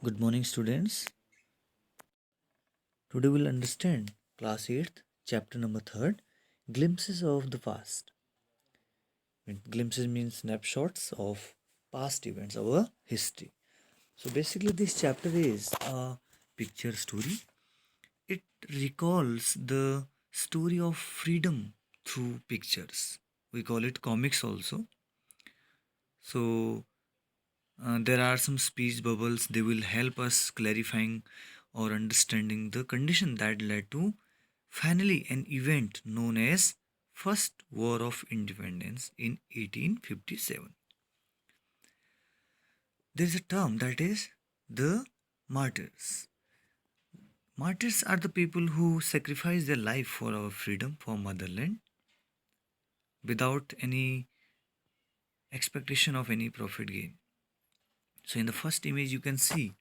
Good morning, students. Today we'll understand class 8th, chapter number 3rd, Glimpses of the Past. Glimpses means snapshots of past events, our history. So basically, this chapter is a picture story. It recalls the story of freedom through pictures. We call it comics also. So there are some speech bubbles. They will help us clarifying or understanding the condition that led to finally an event known as First War of Independence in 1857. There is a term that is the martyrs. Martyrs are the people who sacrifice their life for our freedom, for motherland, without any expectation of any profit gain. So in the first image you can see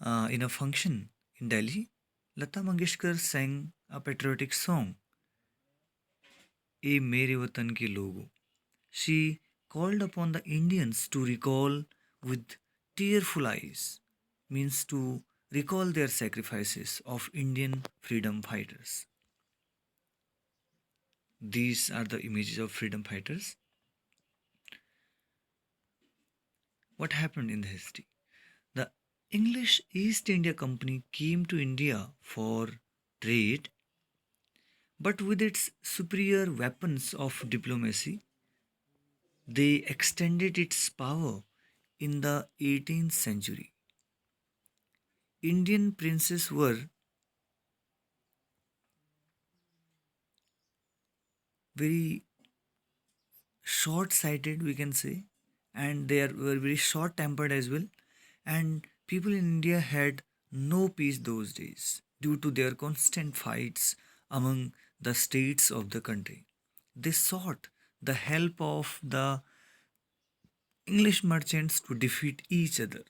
in a function in Delhi, Lata Mangeshkar sang a patriotic song, "ए मेरे वतन के लोगों." She called upon the Indians to recall with tearful eyes, means to recall their sacrifices of Indian freedom fighters. These are the images of freedom fighters. What happened in the history? The English East India Company came to India for trade, but with its superior weapons of diplomacy, they extended its power in the 18th century. Indian princes were very short sighted, we can say, and were very short tempered as well. And people in India had no peace those days due to their constant fights among the states of the country. They sought the help of the English merchants to defeat each other.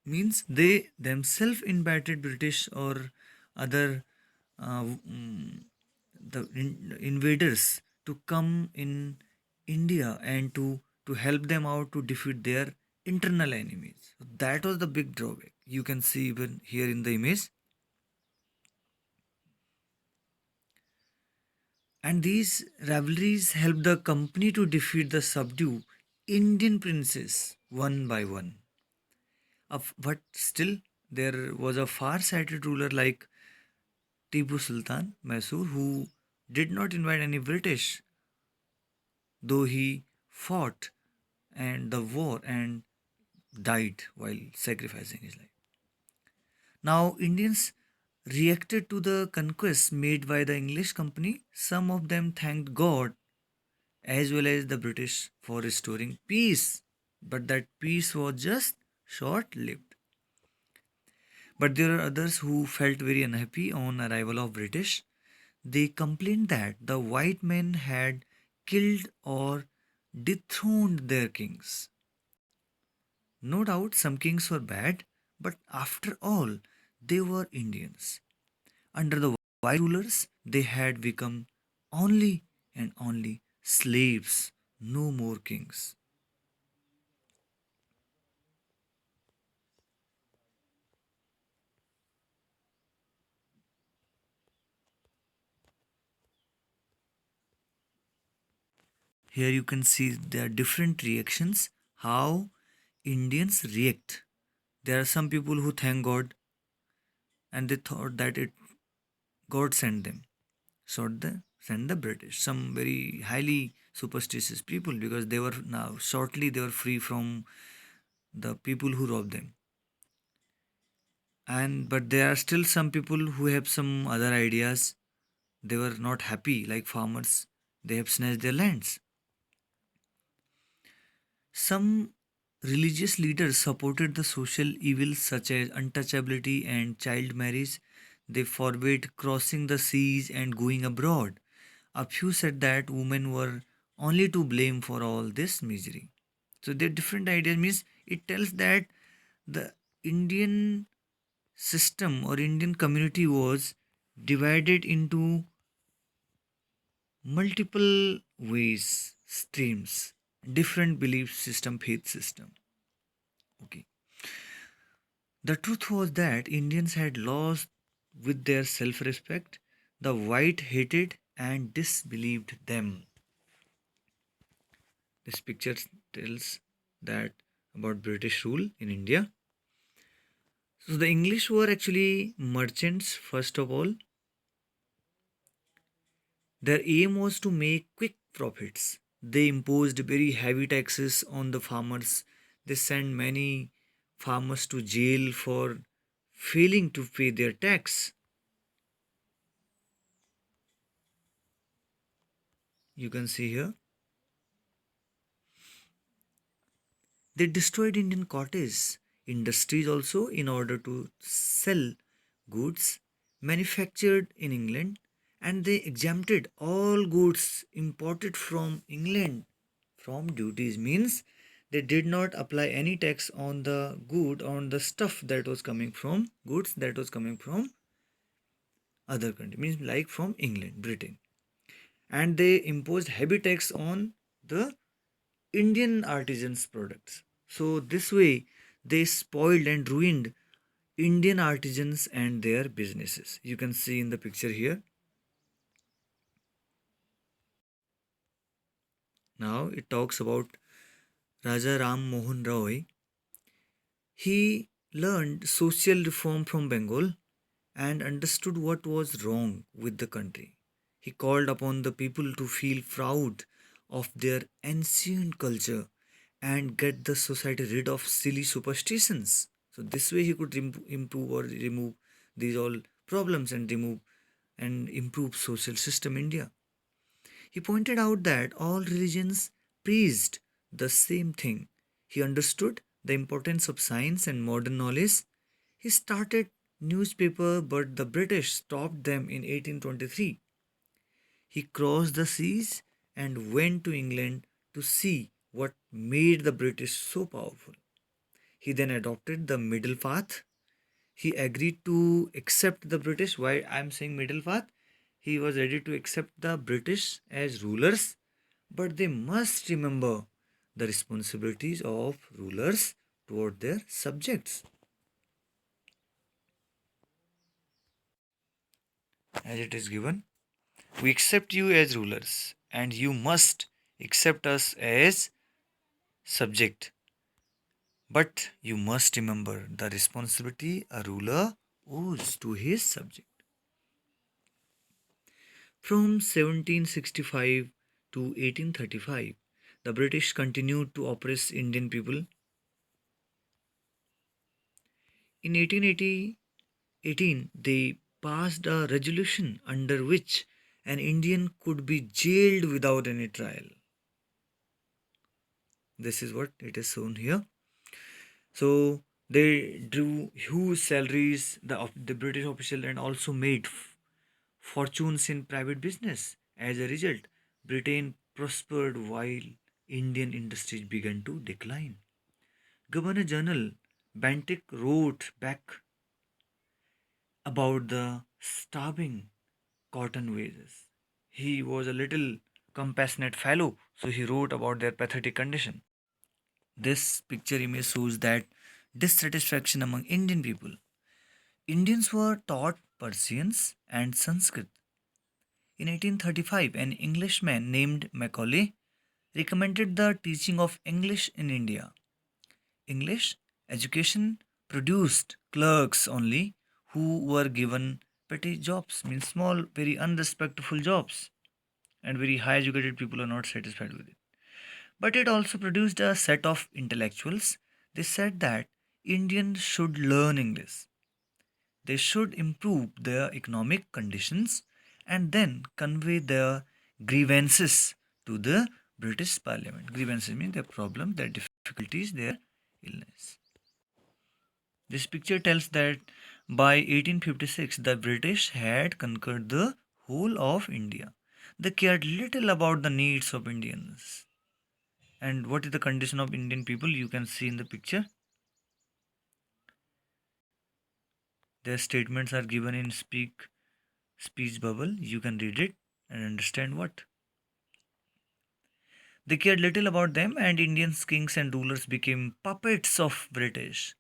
Means they themselves invited British or other uh, mm, invaders to come in India and to help them out to defeat their internal enemies. So that was the big drawback. You can see even here in the image. And these rivalries helped the company to defeat the subdue Indian princes one by one. But still, there was a far-sighted ruler like Tipu Sultan Mysore who did not invite any British, though he fought and the war and died while sacrificing his life. Now, Indians reacted to the conquests made by the English company. Some of them thanked God as well as the British for restoring peace, but that peace was just short lived. But there are others who felt very unhappy on arrival of British. They complained that the white men had killed or dethroned their kings. No doubt some kings were bad, but after all, they were Indians. Under the white rulers, they had become only and only slaves, no more kings. Here you can see there are different reactions, how Indians react. There are some people who thank God and they thought that it God sent them. So the sent the British, some very highly superstitious people because they were now shortly they were free from the people who robbed them. And but there are still some people who have some other ideas. They were not happy like farmers. They have snatched their lands. Some religious leaders supported the social evils such as untouchability and child marriage. They forbade crossing the seas and going abroad. A few said that women were only to blame for all this misery. So their different ideas means it tells that the Indian system or Indian community was divided into multiple ways, streams, different belief system, faith system. Okay. The truth was that Indians had lost with their self respect. The white hated and disbelieved them. This picture tells that about British rule in India. So the English were actually merchants first of all. Their aim was to make quick profits. They imposed very heavy taxes on the farmers. They sent many farmers to jail for failing to pay their tax. You can see here. They destroyed Indian cottage industries also in order to sell goods manufactured in England, and they exempted all goods imported from England from duties. Means they did not apply any tax on the good on the stuff that was coming from goods that was coming from other country, means like from England, Britain. And they imposed heavy tax on the Indian artisans' products. So this way they spoiled and ruined Indian artisans and their businesses. You can see in the picture here. Now it talks about Raja Ram Mohan Roy. He learned social reform from Bengal and understood what was wrong with the country. He called upon the people to feel proud of their ancient culture and get the society rid of silly superstitions. So this way he could improve or remove these all problems and remove and improve social system India. He pointed out that all religions preached the same thing. He understood the importance of science and modern knowledge. He started newspaper, but the British stopped them in 1823. He crossed the seas and went to England to see what made the British so powerful. He then adopted the middle path. He agreed to accept the British. Why I'm saying middle path? He was ready to accept the British as rulers, but they must remember the responsibilities of rulers toward their subjects. As it is given, we accept you as rulers, and you must accept us as subject. But you must remember the responsibility a ruler owes to his subject. From 1765 to 1835, the British continued to oppress Indian people. In 1818, they passed a resolution under which an Indian could be jailed without any trial. This is what it is shown here. So they drew huge salaries, the British official, and also made fortunes in private business. As a result, Britain prospered while Indian industries began to decline. Governor General Bentinck wrote back about the starving cotton wages. He was a little compassionate fellow, so he wrote about their pathetic condition. This picture image shows that dissatisfaction among Indian people. Indians were taught Persians and Sanskrit. In 1835, an Englishman named Macaulay recommended the teaching of English in India. English education produced clerks only who were given petty jobs, means small, very unrespectful jobs, and very high educated people are not satisfied with it. But it also produced a set of intellectuals. They said that Indians should learn English. They should improve their economic conditions and then convey their grievances to the British Parliament. Grievances mean their problem, their difficulties, their illness. This picture tells that by 1856 the British had conquered the whole of India. They cared little about the needs of Indians. And what is the condition of Indian people? You can see in the picture. Their statements are given in speech bubble. You can read it and understand what. They cared little about them, and Indian kings and rulers became puppets of British.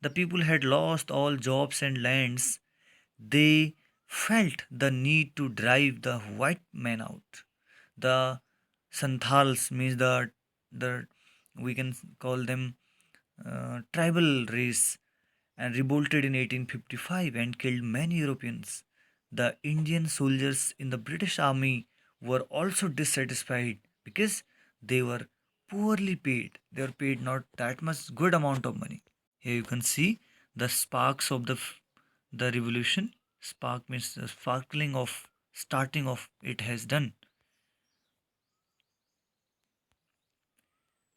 The people had lost all jobs and lands. They felt the need to drive the white men out. The Santhals means the we can call them tribal race and revolted in 1855 and killed many Europeans. The Indian soldiers in the British army were also dissatisfied because they were poorly paid. They were paid not that much good amount of money. Here you can see the sparks of the revolution. Spark means the sparkling of starting of it has done.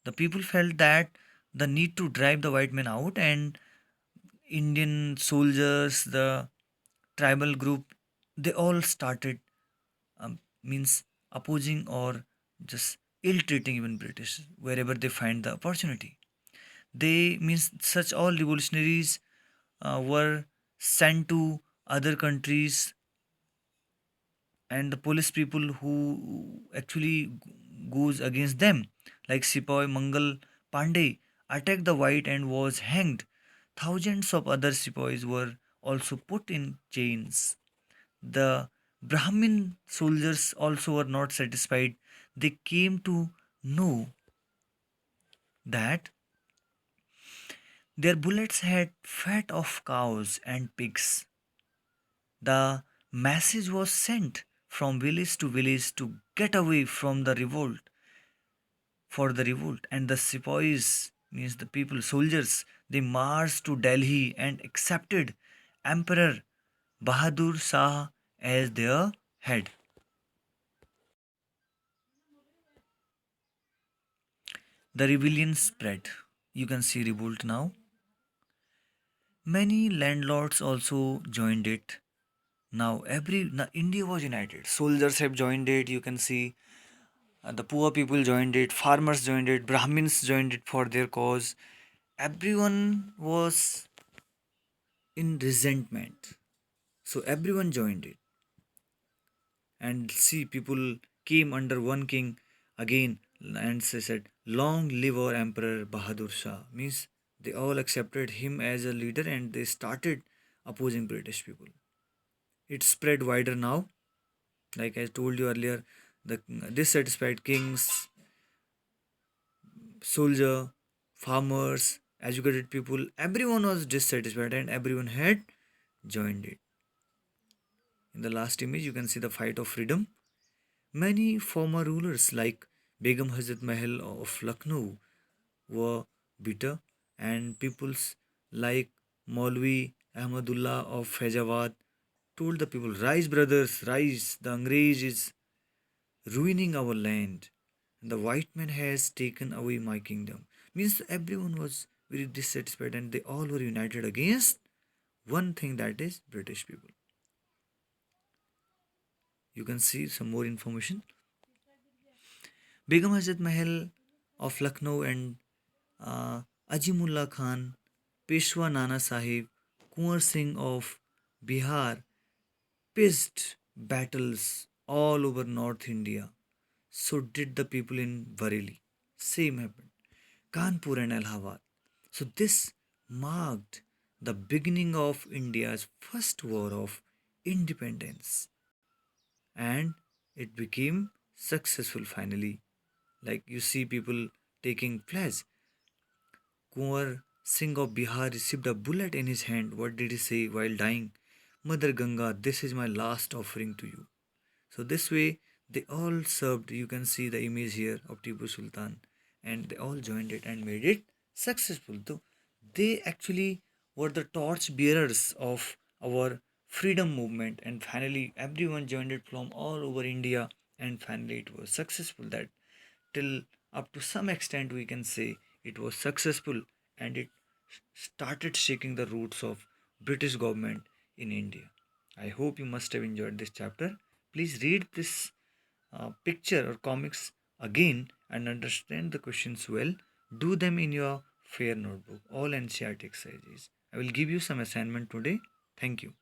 The people felt that the need to drive the white men out, and Indian soldiers, the tribal group, they all started means opposing or just ill treating even British wherever they find the opportunity. They means such all revolutionaries were sent to other countries, and the police people who actually goes against them, like Sipoy Mangal Pandey, attacked the white and was hanged. Thousands of other sepoys were also put in chains. The Brahmin soldiers also were not satisfied. They came to know that their bullets had fat of cows and pigs. The message was sent from village to village to get away from the revolt, for the revolt, and the sepoys means the people soldiers, they marched to Delhi and accepted Emperor Bahadur Shah as their head. The rebellion spread. You can see revolt now. Many landlords also joined it. Now India was united. Soldiers have joined it. You can see the poor people joined it. Farmers joined it. Brahmins joined it for their cause. Everyone was in resentment. So everyone joined it. And see, people came under one king again, and they said, "Long live our Emperor Bahadur Shah." Means they all accepted him as a leader and they started opposing British people. It spread wider now. Like I told you earlier, the dissatisfied kings, soldier, farmers, educated people, everyone was dissatisfied and everyone had joined it. In the last image, you can see the fight of freedom. Many former rulers like Begum Hazrat Mahal of Lucknow were bitter, and peoples like Maulvi Ahmadullah of Faizabad told the people, "Rise, brothers, rise! The Angrez is ruining our land, and the white man has taken away my kingdom." Means everyone was very dissatisfied, and they all were united against one thing, that is British people. You can see some more information. Begum Hazrat Mahal of Lucknow and Ajimullah Khan, Peshwa Nana Sahib, Kunwar Singh of Bihar pitched battles all over North India. So did the people in Bareilly. Same happened. Kanpur and Allahabad. So this marked the beginning of India's first war of independence, and it became successful finally. Like you see people taking pledge. Kunwar Singh of Bihar received a bullet in his hand. What did he say while dying? "Mother Ganga, this is my last offering to you." So this way they all served. You can see the image here of Tipu Sultan, and they all joined it and made it successful. Though they actually were the torch bearers of our freedom movement, and finally everyone joined it from all over India, and finally it was successful. That till up to some extent we can say it was successful, and it started shaking the roots of British government in India. I hope you must have enjoyed this chapter. Please read this picture or comics again and understand the questions well. Do them in your fair notebook, all NCRT exercises. I will give you some assignment today. Thank you.